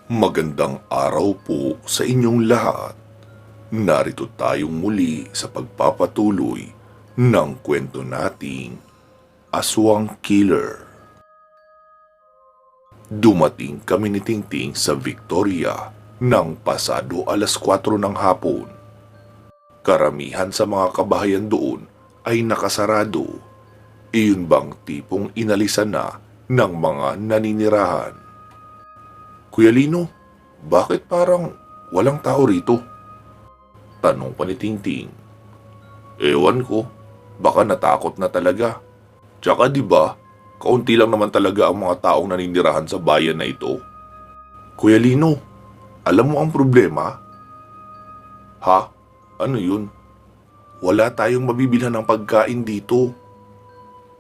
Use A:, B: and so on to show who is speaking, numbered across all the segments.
A: Magandang araw po sa inyong lahat. Narito tayong muli sa pagpapatuloy ng kwento nating Aswang Killer. Dumating kami ni Tingting sa Victoria ng pasado alas 4 ng hapon. Karamihan sa mga kabahayan doon ay nakasarado. Iyon bang tipong inalisan na ng mga naninirahan? Kuya Lino, bakit parang walang tao rito? Tanong pa ni Tingting. Ewan ko, baka natakot na talaga. Tsaka di ba, kaunti lang naman talaga ang mga taong naninirahan sa bayan na ito. Kuya Lino, alam mo ang problema? Ha? Ano yun? Wala tayong mabibilhan ng pagkain dito.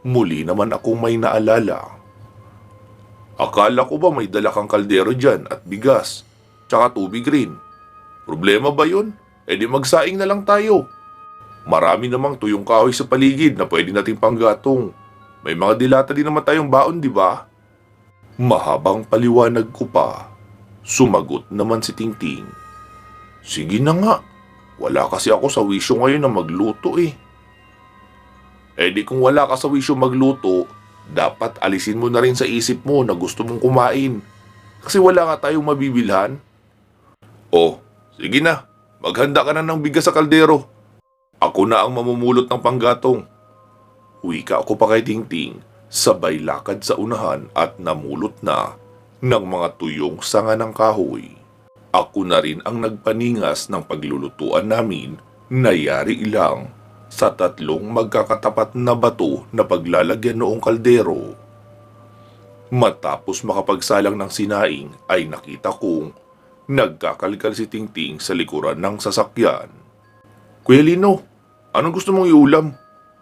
A: Muli naman akong may naalala. Akala ko ba may dala kang kaldero dyan at bigas, tsaka tubig rin. Problema ba yun? E di magsaing na lang tayo. Marami namang tuyong kahoy sa paligid na pwede nating panggatong. May mga dilata din naman tayong baon, di ba? Mahabang paliwanag ko pa. Sumagot naman si Tingting. Sige na nga, wala kasi ako sa wisyo ngayon na magluto eh. E di kung wala ka sa wisyo magluto, dapat alisin mo na rin sa isip mo na gusto mong kumain. Kasi wala nga tayong mabibilhan. Oh, sige na. Maghanda ka na ng bigas sa kaldero. Ako na ang mamumulot ng panggatong. Wika ako pa kay Tingting, sabay lakad sa unahan at namulot na ng mga tuyong sanga ng kahoy. Ako na rin ang nagpaningas ng paglulutuan namin na yari ilang sa 3 magkakatapat na bato na paglalagyan noong kaldero. Matapos makapagsalang ng sinaing ay nakita kong nagkakalkal si Tingting sa likuran ng sasakyan. Kuya Lino, anong gusto mong iulam?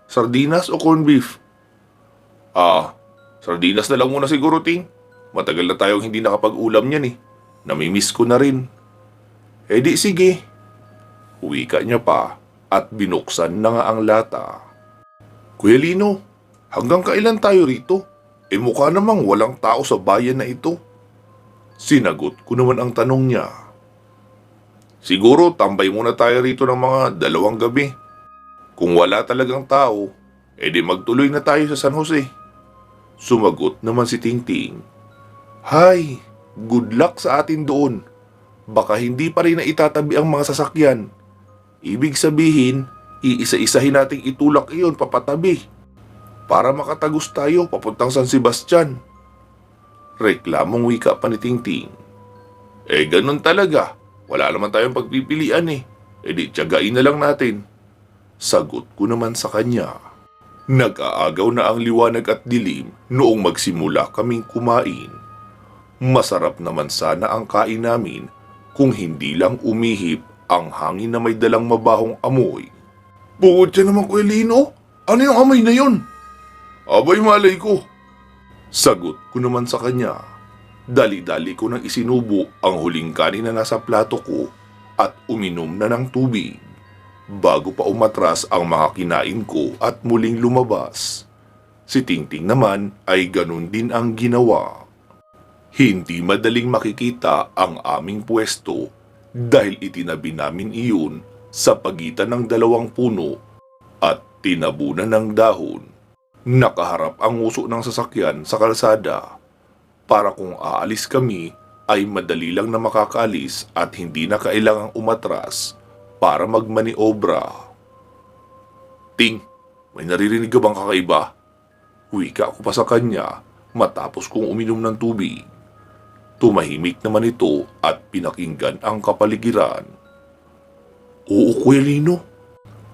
A: Sardinas o corned beef? Sardinas na lang muna siguro, Ting. Matagal na tayong hindi nakapag-ulam niyan eh. Namimiss ko na rin. Eh di sige. Wika niya pa at binuksan na nga ang lata. Kuya Lino, hanggang kailan tayo rito? Eh mukha namang walang tao sa bayan na ito. Sinagot ko naman ang tanong niya. Siguro tambay muna tayo rito ng mga 2 gabi. Kung wala talagang tao, edi magtuloy na tayo sa San Jose. Sumagot naman si Tingting. Hay, good luck sa atin doon. Baka hindi pa rin na itatabi ang mga sasakyan. Ibig sabihin, iisa-isahin nating itulak iyon papatabi para makatagos tayo papuntang San Sebastian. Reklamong wika pa ni Tingting. Eh ganun talaga. Wala naman tayong pagpipilian eh. E di tiyagain na lang natin. Sagot ko naman sa kanya. Nag-aagaw na ang liwanag at dilim noong magsimula kaming kumain. Masarap naman sana ang kain namin kung hindi lang umihip ang hangin na may dalang mabahong amoy. Bukod siya naman, Kuya Lino. Ano yung amoy na yun? Abay malay ko. Sagot ko naman sa kanya. Dali-dali ko nang isinubo ang huling kanin na nasa plato ko at uminom na ng tubig. Bago pa umatras ang mga kinain ko at muling lumabas. Si Tingting naman ay ganun din ang ginawa. Hindi madaling makikita ang aming pwesto dahil itinabi namin iyon sa pagitan ng 2 puno at tinabunan ng dahon. Nakaharap ang uso ng sasakyan sa kalsada para kung aalis kami ay madali lang na makakaalis at hindi na kailangang umatras para magmaniobra. Ting, may naririnig ka bang kakaiba? Wika ko pa sa kanya matapos kong uminom ng tubig. Tumahimik naman ito at pinakinggan ang kapaligiran. Oo, Kuya Lino.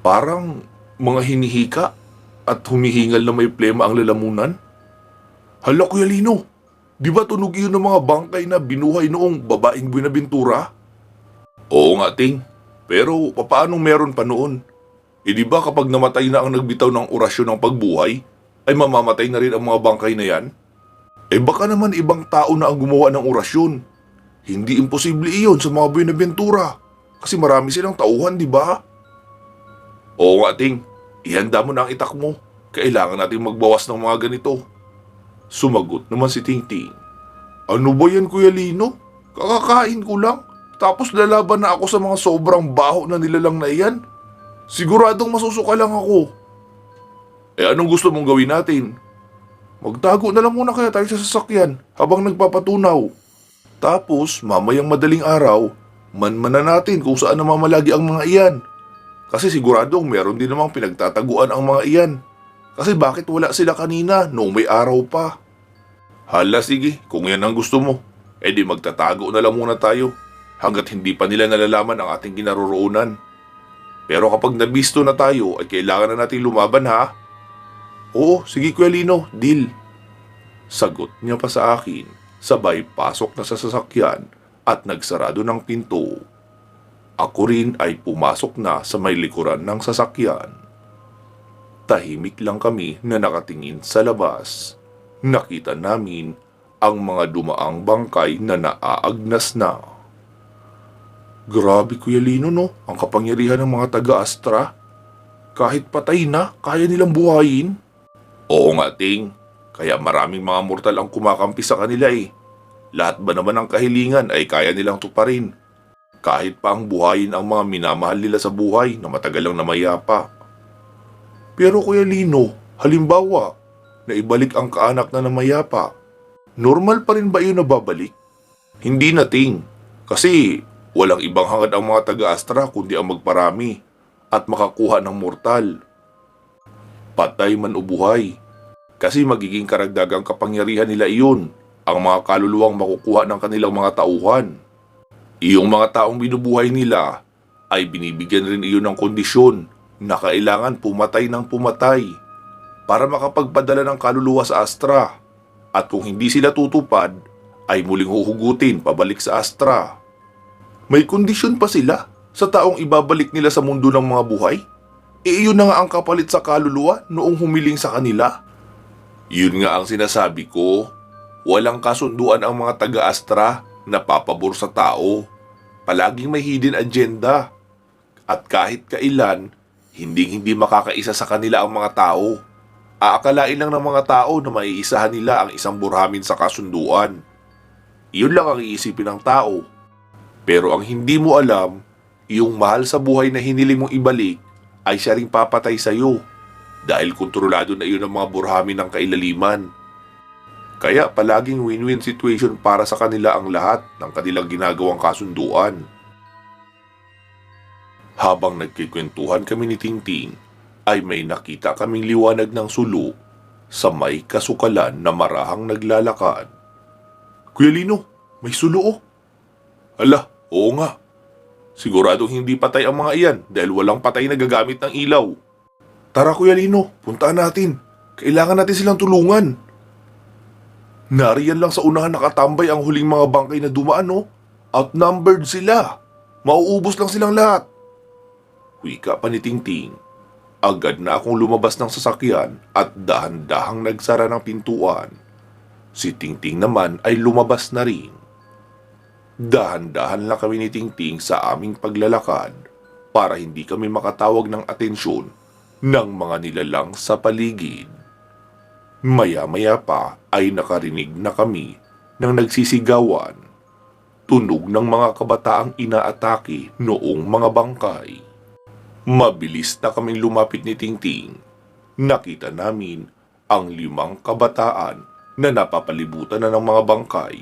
A: Parang mga hinihika at humihingal na may plema ang lalamunan. Hala, Kuya Lino, di ba tunog yun ng mga bangkay na binuhay noong babaeng Buenaventura? Oo nga, Ting. Pero papaanong meron pa noon? E di ba kapag namatay na ang nagbitaw ng orasyon ng pagbuhay, ay mamamatay na rin ang mga bangkay na yan? Eh baka naman ibang tao na ang gumawa ng orasyon. Hindi imposible iyon sa mga Buenaventura. Kasi marami silang tauhan, di ba? Oo nga, Ting. Ihanda mo na ang itak mo. Kailangan natin magbawas ng mga ganito. Sumagot naman si Tingting. Ano ba yan, Kuya Lino? Kakakain ko lang. Tapos lalaban na ako sa mga sobrang baho na nilalang na iyan. Siguradong masusuka lang ako. Anong gusto mong gawin natin? Magtago na lang muna kaya tayo sa sasakyan habang nagpapatunaw. Tapos mamayang madaling araw, manmanan natin kung saan namamalagi ang mga iyan. Kasi siguradong meron din namang pinagtataguan ang mga iyan. Kasi bakit wala sila kanina noong may araw pa? Hala sige, kung yan ang gusto mo, di magtatago na lang muna tayo hanggat hindi pa nila nalalaman ang ating kinaroroonan. Pero kapag nabisto na tayo ay kailangan na natin lumaban ha? Oo, sige Kuya Lino, deal. Sagot niya pa sa akin, sabay pasok na sa sasakyan at nagsarado ng pinto. Ako rin ay pumasok na sa may likuran ng sasakyan. Tahimik lang kami na nakatingin sa labas. Nakita namin ang mga dumaang bangkay na naaagnas na. Grabe Kuya Lino no, ang kapangyarihan ng mga taga-Astra. Kahit patay na, kaya nilang buhayin. Oo nga Ting, kaya maraming mga mortal ang kumakampi sa kanila eh. Lahat ba naman ng kahilingan ay kaya nilang tuparin. Kahit pa ang buhayin ang mga minamahal nila sa buhay na matagal lang namayapa. Pero Kuya Lino, halimbawa, na ibalik ang kaanak na namayapa, normal pa rin ba yun na babalik? Hindi na Ting, kasi walang ibang hangad ang mga taga-Astra kundi ang magparami at makakuha ng mortal. Patay man o buhay, kasi magiging karagdagang kapangyarihan nila iyon, ang mga kaluluwang makukuha ng kanilang mga tauhan. Iyong mga taong binubuhay nila ay binibigyan rin iyon ng kondisyon na kailangan pumatay ng pumatay para makapagpadala ng kaluluwa sa Astra, at kung hindi sila tutupad ay muling huhugutin pabalik sa Astra. May kondisyon pa sila sa taong ibabalik nila sa mundo ng mga buhay? Iyon na nga ang kapalit sa kaluluwa noong humiling sa kanila. Yun nga ang sinasabi ko, walang kasunduan ang mga taga-Astra na papabor sa tao. Palaging may hidden agenda. At kahit kailan, hindi makakaisa sa kanila ang mga tao. Aakalain lang ng mga tao na maiisahan nila ang isang burhamin sa kasunduan. Iyon lang ang iisipin ng tao. Pero ang hindi mo alam, yung mahal sa buhay na hiniling mong ibalik ay siya ring papatay sa iyo dahil kontrolado na iyon ng mga burhamin ng kailaliman. Kaya palaging win-win situation para sa kanila ang lahat ng kanilang ginagawang kasunduan. Habang nagkikwentuhan kami ni Tingting, ay may nakita kaming liwanag ng sulo sa may kasukalan na marahang naglalakad. Kuya Lino, may sulo oh. Hala, oo nga. Siguradong hindi patay ang mga iyan dahil walang patay na gagamit ng ilaw. Tara Kuya Lino, puntaan natin. Kailangan natin silang tulungan. Nariyan lang sa unahan nakatambay ang huling mga bangkay na dumaan oh. Outnumbered sila. Mauubos lang silang lahat. Wika pa ni Tingting. Agad na akong lumabas ng sasakyan at dahan-dahang nagsara ng pintuan. Si Tingting naman ay lumabas na rin. Dahan-dahan lang kami ni Tingting sa aming paglalakad para hindi kami makatawag ng atensyon ng mga nilalang sa paligid. Maya-maya pa ay nakarinig na kami ng nagsisigawan, tunog ng mga kabataang inaatake noong mga bangkay. Mabilis na kaming lumapit ni Tingting. Nakita namin ang 5 kabataan na napapalibutan na ng mga bangkay.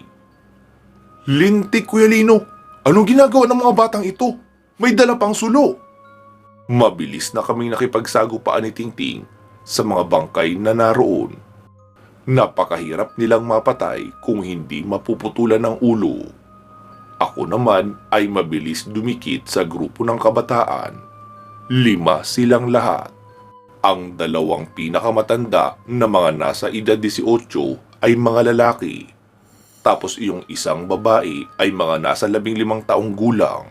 A: Lintik Kuya Lino, anong ginagawa ng mga batang ito? May dala pang sulo. Mabilis na kaming nakipagsagupaan ni Tingting sa mga bangkay na naroon. Napakahirap nilang mapatay kung hindi mapuputulan ng ulo. Ako naman ay mabilis dumikit sa grupo ng kabataan. 5 silang lahat. Ang 2 pinakamatanda na mga nasa edad 18 ay mga lalaki. Tapos yung isang babae ay mga nasa 15 taong gulang.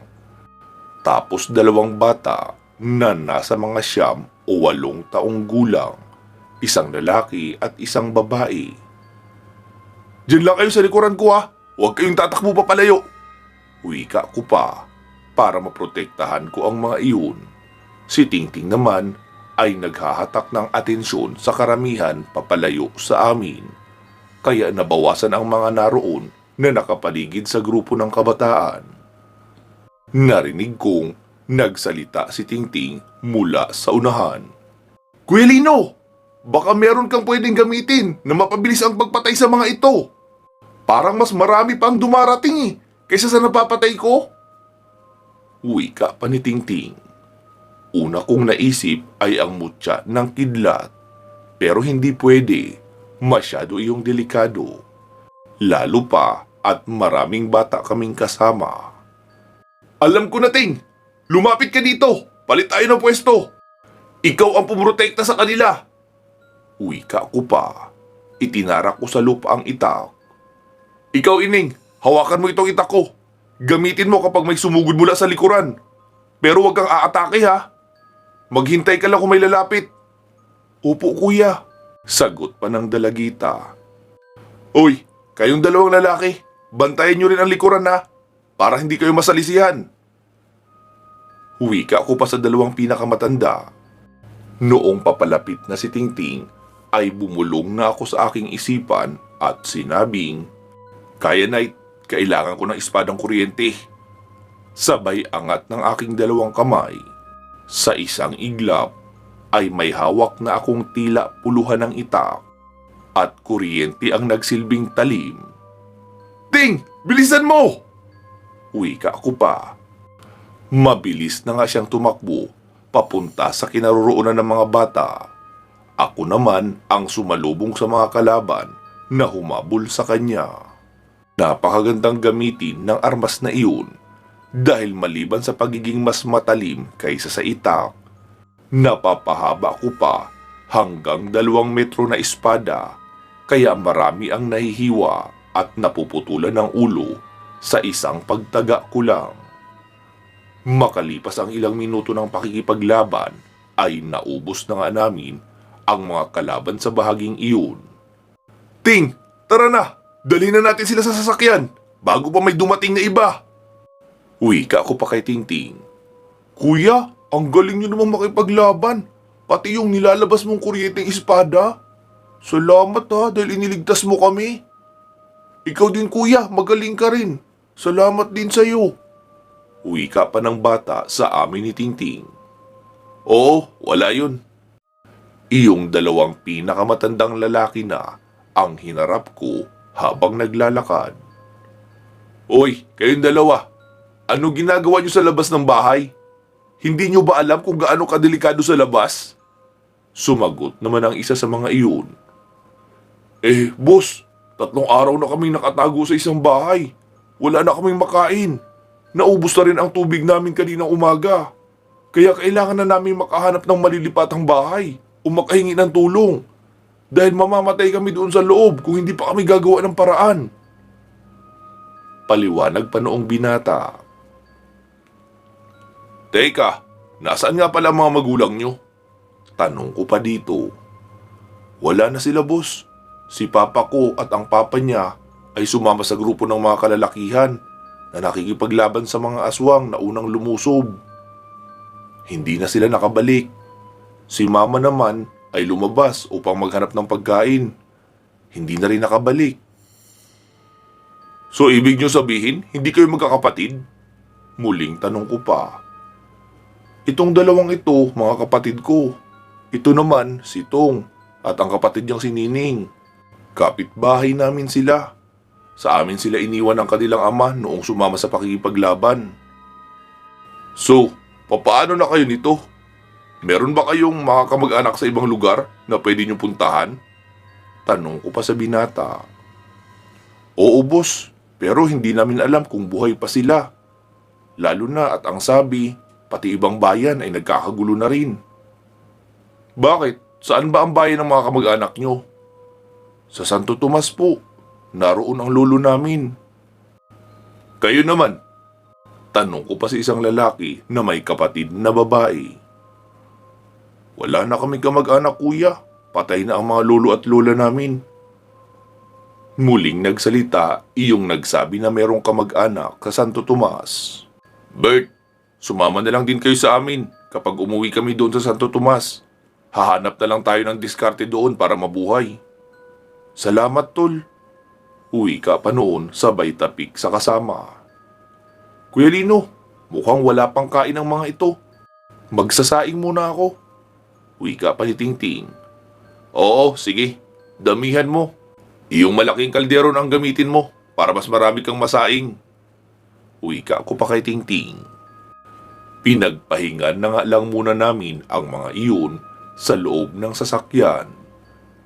A: Tapos 2 bata na nasa mga 9 o 8 taong gulang. Isang lalaki at isang babae. Diyan lang kayo sa likuran ko ha. Huwag kayong tatakbo pa palayo. Wika ko pa para maprotektahan ko ang mga iyon. Si Tingting naman ay naghahatak ng atensyon sa karamihan papalayo sa amin. Kaya nabawasan ang mga naroon na nakapaligid sa grupo ng kabataan. Narinig kong nagsalita si Tingting mula sa unahan. Kuya Lino, baka meron kang pwedeng gamitin na mapabilis ang pagpatay sa mga ito. Parang mas marami pang dumarating kaysa sa napapatay ko. Wika pa ni Tingting. Una kong naisip ay ang mutya ng kidlat. Pero hindi pwede. Masyado iyong delikado. Lalo pa at maraming bata kaming kasama. Alam ko na, Ting. Lumapit ka dito. Palit tayo ng pwesto. Ikaw ang pumrotekta sa kanila. Wika ko pa. Itinarak ko sa lupa ang itak. Ikaw, Ining. Hawakan mo itong itak ko. Gamitin mo kapag may sumugod mula sa likuran. Pero huwag kang aatake, ha. Maghintay ka lang kung may lalapit. Opo, kuya. Sagot pa ng dalagita. Uy, kayong dalawang lalaki, bantayan nyo rin ang likuran, ha, para hindi kayo masalisihan. Wika ko pa sa dalawang pinakamatanda. Noong papalapit na si Tingting, ay bumulong na ako sa aking isipan at sinabing, Kaya, Knight, kailangan ko ng espadang kuryente. Sabay angat ng aking dalawang kamay. Sa isang iglap ay may hawak na akong tila puluhan ng itak at kuryente ang nagsilbing talim. Ting! Bilisan mo! Wika ko pa. Mabilis na nga siyang tumakbo papunta sa kinaroroonan ng mga bata. Ako naman ang sumalubong sa mga kalaban na humabol sa kanya. Napakagandang gamitin ng armas na iyon dahil maliban sa pagiging mas matalim kaysa sa itak, napapahaba ko pa hanggang 2 metro na espada kaya marami ang nahihiwa at napuputulan ng ulo sa isang pagtaga ko lang. Makalipas ang ilang minuto ng pakikipaglaban ay naubos na nga namin ang mga kalaban sa bahaging iyon. Ting! Tara na! Dalhin na natin sila sa sasakyan bago pa may dumating na iba! Wika ko pa kay Tingting. Kuya, ang galing nyo namang makipaglaban. Pati yung nilalabas mong kuryenteng espada. Salamat, ha, dahil iniligtas mo kami. Ikaw din, kuya, magaling ka rin. Salamat din sa'yo. Wika pa ng bata sa amin ni Tingting. Oo, wala yun. Iyong dalawang pinakamatandang lalaki na ang hinarap ko habang naglalakad. Oy, kayong dalawa. Ano ginagawa niyo sa labas ng bahay? Hindi niyo ba alam kung gaano kadelikado sa labas? Sumagot naman ang isa sa mga iyon. Boss, 3 araw na kaming nakatago sa isang bahay. Wala na kaming makain. Naubos na rin ang tubig namin kaninang umaga. Kaya kailangan na namin makahanap ng malilipatang bahay o makahingi ng tulong. Dahil mamamatay kami doon sa loob kung hindi pa kami gagawa ng paraan. Paliwanag pa noong binata. Teka, nasaan nga pala mga magulang nyo? Tanong ko pa dito. Wala na sila, boss. Si papa ko at ang papa niya ay sumama sa grupo ng mga kalalakihan na nakikipaglaban sa mga aswang na unang lumusob. Hindi na sila nakabalik. Si mama naman ay lumabas upang maghanap ng pagkain. Hindi na rin nakabalik. So ibig nyo sabihin, hindi kayo magkakapatid? Muling tanong ko pa. Itong dalawang ito, mga kapatid ko. Ito naman, si Tong, at ang kapatid niyang si Nining. Kapitbahay namin sila. Sa amin sila iniwan ng kanilang ama noong sumama sa pakikipaglaban. So, papaano na kayo nito? Meron ba kayong mga kamag-anak sa ibang lugar na pwede niyong puntahan? Tanong ko pa sa binata. Oo, boss, pero hindi namin alam kung buhay pa sila. Lalo na at ang sabi, pati ibang bayan ay nagkakagulo na rin. Bakit? Saan ba ang bayan ng mga kamag-anak nyo? Sa Santo Tomas po. Naroon ang lolo namin. Kayo naman? Tanong ko pa sa isang lalaki na may kapatid na babae. Wala na kaming kamag-anak, kuya. Patay na ang mga lolo at lola namin. Muling nagsalita, iyong nagsabi na merong kamag-anak sa Santo Tomas. Bert, sumama na lang din kayo sa amin kapag umuwi kami doon sa Santo Tomas. Hahanap na lang tayo ng diskarte doon para mabuhay. Salamat, tol. Uwi ka pa noon sabay tapik sa kasama. Kuya Lino, mukhang wala pang kain ang mga ito. Magsasaing muna ako. Uwi ka pa ni Tingting. Oo, sige. Damihan mo. Iyong malaking kaldero ang gamitin mo para mas marami kang masaing. Uwi ka ako pa kay Tingting. Pinagpahingan na nga lang muna namin ang mga iyon sa loob ng sasakyan.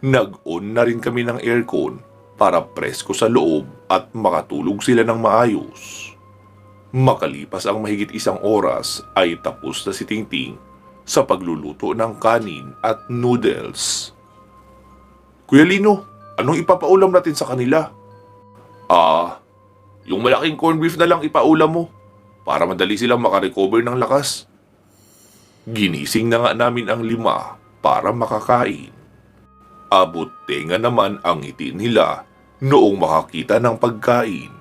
A: Nag-on na rin kami ng aircon para presko sa loob at makatulog sila ng maayos. Makalipas ang mahigit 1 oras ay tapos na si Tingting sa pagluluto ng kanin at noodles. Kuya Lino, anong ipapaulam natin sa kanila? Yung malaking corned beef na lang ipaulam mo para madali silang makarecover ng lakas. Ginising na nga namin ang 5 para makakain. Abot tenga naman ang ngiti nila noong makakita ng pagkain.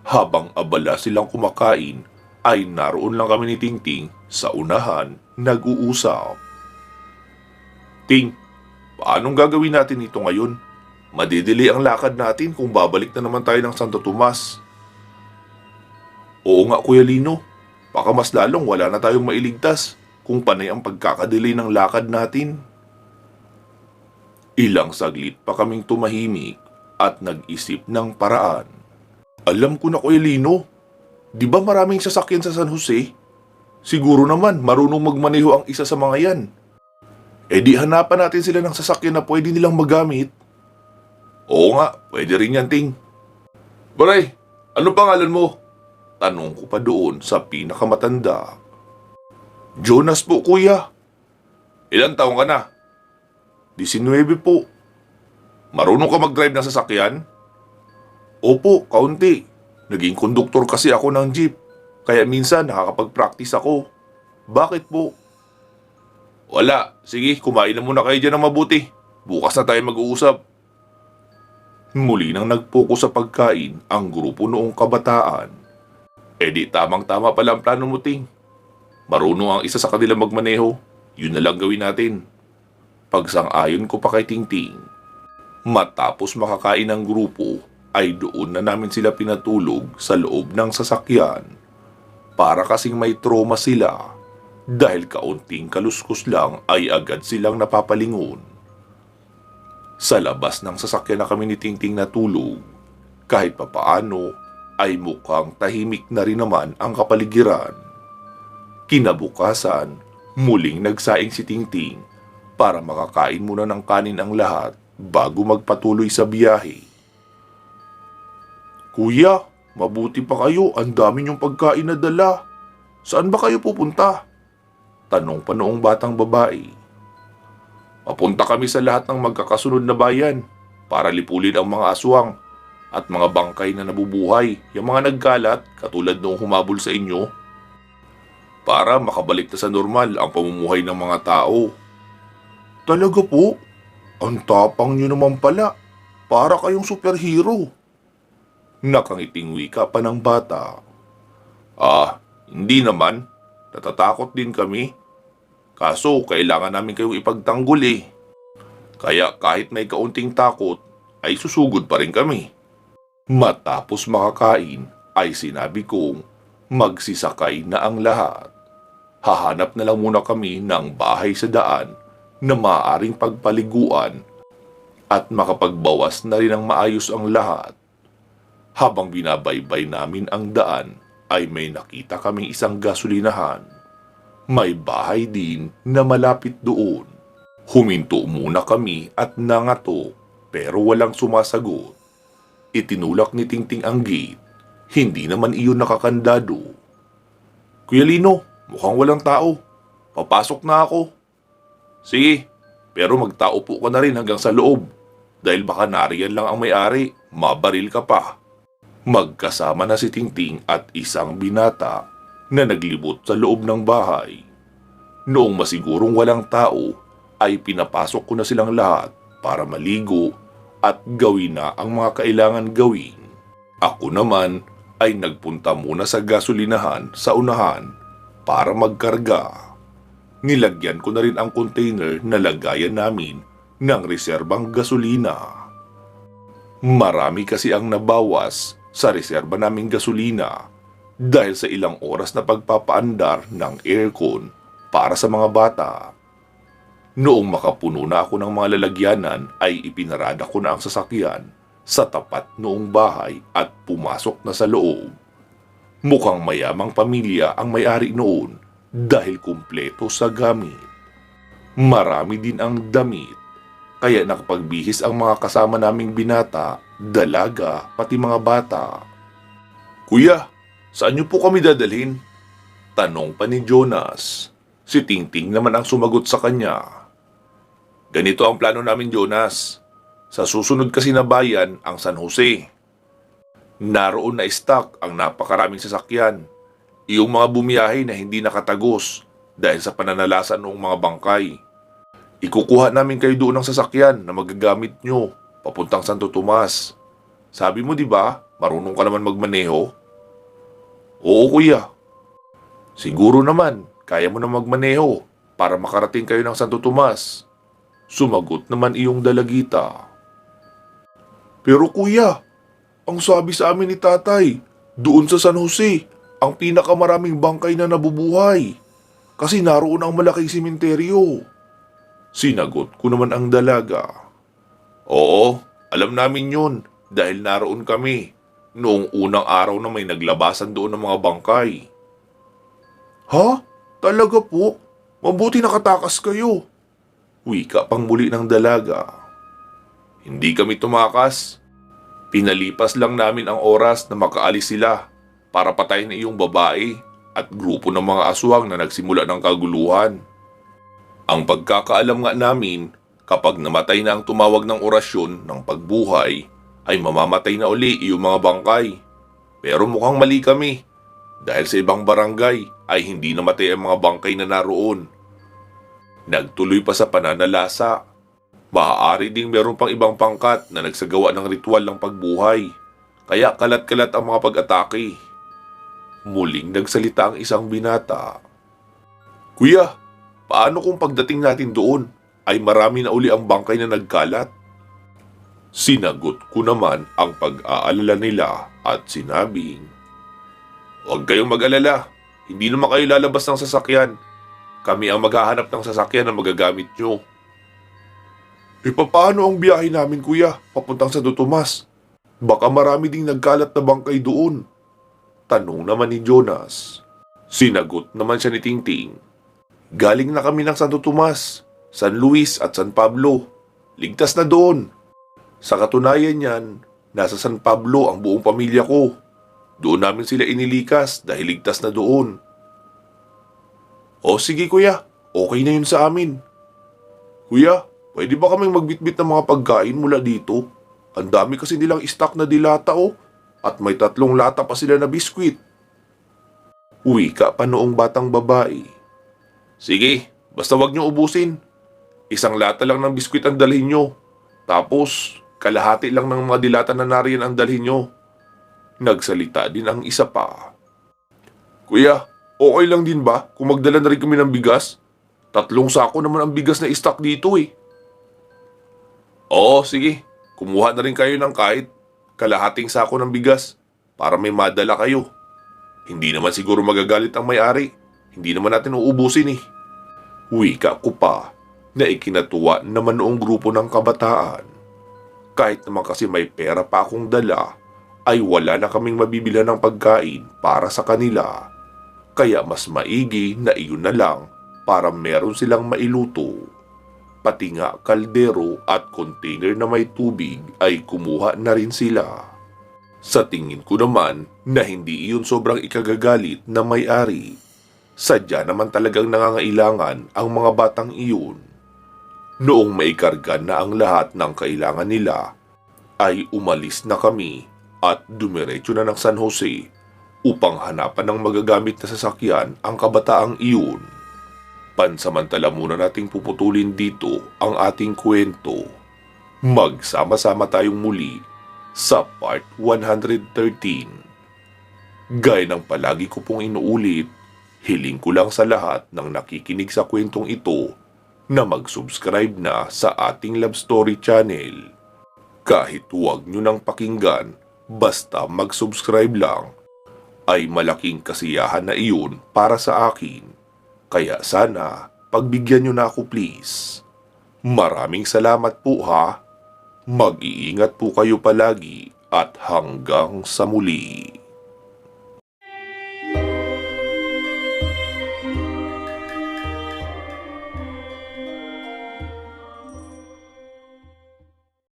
A: Habang abala silang kumakain, ay naroon lang kami ni Tingting sa unahan nag-uusap. Ting, paanong gagawin natin ito ngayon? Madidili ang lakad natin kung babalik na naman tayo ng Santo Tomas. Oo nga Kuya Lino, baka mas lalong wala na tayong mailigtas kung panay ang pagkakadelay ng lakad natin. Ilang saglit pa kaming tumahimik at nag-isip ng paraan. Alam ko na Kuya Lino, di ba maraming sasakyan sa San Jose? Siguro naman marunong magmaneho ang isa sa mga yan. E di hanapan natin sila ng sasakyan na pwede nilang magamit. Oo nga, pwede rin yan Ting. Baray, ano pangalan mo? Tanong ko pa doon sa pinakamatanda. Jonas po kuya. Ilan taong ka na? 19 po. Marunong ka mag-drive ng sasakyan? Opo, kaunti. Naging konduktor kasi ako ng jeep. Kaya minsan nakakapag-practice ako. Bakit po? Wala. Sige, kumain na muna kayo dyan ng mabuti. Bukas na tayo mag-uusap. Muli nang nag-focus sa pagkain ang grupo noong kabataan. E di tamang-tama pala ang plano mo, Ting. Marunong ang isa sa kanila magmaneho. Yun na lang gawin natin. Pagsang-ayon ko pa kay Tingting. Matapos makakain ng grupo, ay doon na namin sila pinatulog sa loob ng sasakyan. Para kasing may trauma sila. Dahil kaunting kaluskos lang ay agad silang napapalingon. Sa labas ng sasakyan na kami ni Tingting natulog. Kahit papaano ay mukhang tahimik na rin naman ang kapaligiran. Kinabukasan, muling nagsaing si Tingting para makakain muna ng kanin ang lahat bago magpatuloy sa biyahe. Kuya, mabuti pa kayo, ang dami niyong pagkain na dala. Saan ba kayo pupunta? Tanong pa noong batang babae. Papunta kami sa lahat ng magkakasunod na bayan para lipulin ang mga aswang at mga bangkay na nabubuhay, yung mga nagkalat katulad noong humabol sa inyo, para makabalik na sa normal ang pamumuhay ng mga tao. Talaga po? Ang tapang niyo naman pala. Para kayong superhero. Nakangiting wika pa ng bata. Hindi naman. Natatakot din kami. Kaso kailangan namin kayong ipagtanggol eh. Kaya kahit may kaunting takot, ay susugod pa rin kami. Matapos makakain, ay sinabi kong magsisakay na ang lahat. Hahanap na lang muna kami ng bahay sa daan na maaaring pagpaliguan at makapagbawas na rin ng maayos ang lahat. Habang binabaybay namin ang daan, ay may nakita kaming isang gasolinahan. May bahay din na malapit doon. Huminto muna kami at nangato pero walang sumasagot. Itinulak ni Tingting ang gate. Hindi naman iyon nakakandado. Kuya Lino, mukhang walang tao. Papasok na ako. Sige, pero magtao po ka na rin hanggang sa loob. Dahil baka nariyan lang ang may-ari, mabaril ka pa. Magkasama na si Tingting at isang binata na naglibot sa loob ng bahay. Noong masigurong walang tao, ay pinapasok ko na silang lahat para maligo at gawin na ang mga kailangan gawin. Ako naman ay nagpunta muna sa gasolinahan sa unahan para magkarga. Nilagyan ko na rin ang container na lagayan namin ng reserbang gasolina. Marami kasi ang nabawas sa reserba naming gasolina dahil sa ilang oras na pagpapaandar ng aircon para sa mga bata. Noong makapuno na ako ng mga lalagyanan ay ipinarada ko na ang sasakyan sa tapat noong bahay at pumasok na sa loob. Mukhang mayamang pamilya ang may-ari noon dahil kumpleto sa gamit. Marami din ang damit, kaya nakapagbihis ang mga kasama naming binata, dalaga, pati mga bata. "Kuya, saan niyo po kami dadalhin?" Tanong pa ni Jonas. Si Tingting naman ang sumagot sa kanya. "Ganito ang plano namin, Jonas. Sa susunod kasi na bayan ang San Jose. Naroon na stock ang napakaraming sasakyan. Iyong mga bumiyahe na hindi nakatagos dahil sa pananalasan ng mga bangkay. Ikukuha namin kayo doon ng sasakyan na magagamit nyo papuntang Santo Tomas. Sabi mo, di ba, marunong ka naman magmaneho?" "Oo, kuya." "Siguro naman, kaya mo na magmaneho para makarating kayo ng Santo Tomas." Sumagot naman iyong dalagita. "Pero kuya, ang sabi sa amin ni tatay, doon sa San Jose, ang pinakamaraming bangkay na nabubuhay. Kasi naroon ang malaking simenteryo." Sinagot ko naman ang dalaga. "Oo, alam namin yun dahil naroon kami noong unang araw na may naglabasan doon ng mga bangkay." "Ha? Talaga po? Mabuti nakatakas kayo." Wika pang muli ng dalaga. "Hindi kami tumakas. Pinalipas lang namin ang oras na makaalis sila para patayin na iyong babae at grupo ng mga aswang na nagsimula ng kaguluhan. Ang pagkakaalam nga namin, kapag namatay na ang tumawag ng orasyon ng pagbuhay, ay mamamatay na uli iyong mga bangkay. Pero mukhang mali kami dahil sa ibang barangay ay hindi namatay ang mga bangkay na naroon. Nagtuloy pa sa pananalasa. Maaari ding meron pang ibang pangkat na nagsagawa ng ritual ng pagbuhay, kaya kalat-kalat ang mga pag-atake." Muling nagsalita ang isang binata. "Kuya, paano kung pagdating natin doon ay marami na uli ang bangkay na nagkalat?" Sinagot ko naman ang pag-aalala nila at sinabing, "Huwag kayong mag-alala, hindi naman kayo lalabas ng sasakyan. Kami ang maghahanap ng sasakyan na magagamit nyo." "Paano ang biyahe namin, kuya, papuntang Santo Tomas? Baka marami ding nagkalat na bangkay doon." Tanong naman ni Jonas. Sinagot naman siya ni Tingting. "Galing na kami ng Santo Tomas, San Luis at San Pablo. Ligtas na doon. Sa katunayan niyan, nasa San Pablo ang buong pamilya ko. Doon namin sila inilikas dahil ligtas na doon." "O sige kuya, okay na yun sa amin." "Kuya, pwede ba kaming magbitbit ng mga pagkain mula dito? Ang dami kasi nilang stock na dilata at may 3 lata pa sila na biskwit." Wika pa noong batang babae. "Sige, basta wag niyo ubusin. 1 lata lang ng biskwit ang dalhin nyo. Tapos, kalahati lang ng mga dilata na nariyan ang dalhin nyo." Nagsalita din ang isa pa. "Kuya, okay lang din ba kung magdala na rin kami ng bigas? 3 sako naman ang bigas na stock dito eh." "Oo, sige. Kumuha na rin kayo ng kahit kalahating sako ng bigas para may madala kayo. Hindi naman siguro magagalit ang may-ari. Hindi naman natin uubusin eh." Wika ko pa na ikinatuwa naman noong grupo ng kabataan. Kahit naman kasi may pera pa akong dala, ay wala na kaming mabibilhan ng pagkain para sa kanila. Kaya mas maigi na iyon na lang para meron silang mailuto. Pati nga kaldero at container na may tubig ay kumuha na rin sila. Sa tingin ko naman na hindi iyon sobrang ikagagalit na may-ari. Sadya naman talagang nangangailangan ang mga batang iyon. Noong maikarga na ang lahat ng kailangan nila, ay umalis na kami at dumiretso na ng San Jose upang hanapan ng magagamit na sasakyan ang kabataang iyon. Pansamantala muna nating puputulin dito ang ating kwento. Magsama-sama tayong muli sa part 113. Gaya ng palagi ko pong inuulit, hiling ko lang sa lahat ng nakikinig sa kwentong ito na mag-subscribe na sa ating Love Story channel. Kahit huwag nyo nang pakinggan, basta mag-subscribe lang, ay malaking kasiyahan na iyon para sa akin. Kaya sana, pagbigyan nyo na ako please. Maraming salamat po ha. Mag-iingat po kayo palagi at hanggang sa muli.